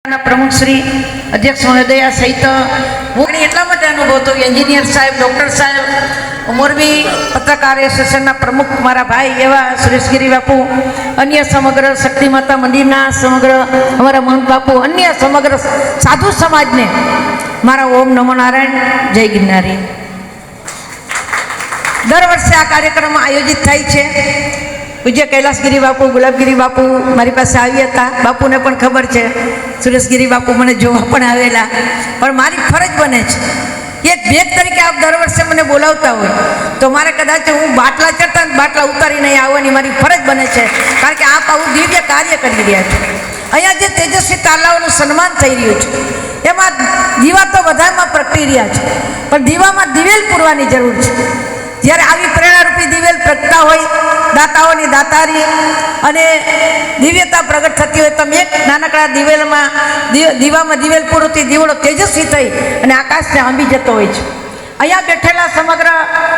प्रमुख श्री अध्यक्ष महोदय सहित एटला माटे अनुभव तो एंजीनियर साहेब डॉक्टर साहेब मोरबी पत्रकार एसोसिएशन प्रमुख मारा भाई एवं सुरेश गिरी बापू अन्य समग्र शक्ति माता मंदिर समग्र अमरा महंत बापू अन्य समग्र साधु समाज ने मारा ओम नमो नारायण जय गिरनारी। दर वर्षे आ कार्यक्रम आयोजित थाय छे। पूज्य कैलासगिरी बापू गुलाबगिरी बापू मारी पास आव्या था। बापू ने पण खबर है, सुरेशगिरी बापू मने जोवा पण आवेला, पण मारी फरज बने छे एक भेद तरीके आप दर वर्षे मने बोलावता हो तो मारे कदाच हूँ बाटला चढ़ता बाटला उतारी नहीं आववानी मारी फरज बने छे, कारण के आप आवुं दिव्य कार्य करी रह्या छो। अहींया जे तेजस्वी तालाओनुं सन्मान थई रह्युं छे एमां दीवा तो बधामां प्रगटी रह्या छे, पण दीवामां दिवेल पूरवानी जरूर छे। જ્યારે આવી પ્રેરણારૂપી દિવેલ પ્રગટા હોય, દાતાઓની દાતારી અને દિવ્યતા પ્રગટ થતી હોય, તમે એક નાનકડા દિવેલમાં દીવામાં દિવેલ પૂરોથી દીવડો તેજસ્વી થઈ અને આકાશને આંબી જતો હોય છે। અહીંયા બેઠેલા સમગ્ર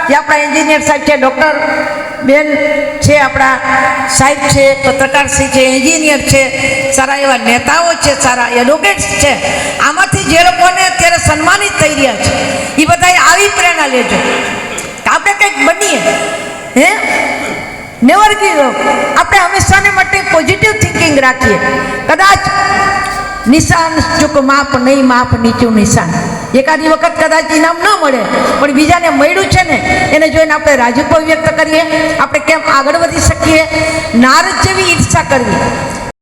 જે આપણા એન્જિનિયર સાહેબ છે, ડૉક્ટર બેન છે, આપણા સાહેબ છે, પત્રકારશ્રી છે, એન્જિનિયર છે, સારા એવા નેતાઓ છે, સારા એડવોકેટ્સ છે, આમાંથી જે લોકોને અત્યારે સન્માનિત થઈ રહ્યા છે એ બધાએ આવી પ્રેરણા લેજો। આપણે કંઈક બનીએ, હે નેવર ગીવ અપ। આપણે હંમેશાને માટે પોઝિટિવ થિંકિંગ રાખીએ। કદાચ નિશાન ચૂક માપ નહીં, માપ નીચું નિશાન। એકાદી વખત કદાચ ઇનામ ન મળે પણ બીજાને મળ્યું છે ને એને જોઈને આપણે રાજીપો વ્યક્ત કરીએ। આપણે કેમ આગળ વધી શકીએ। નારદ જેવી ઈર્ષા કરવી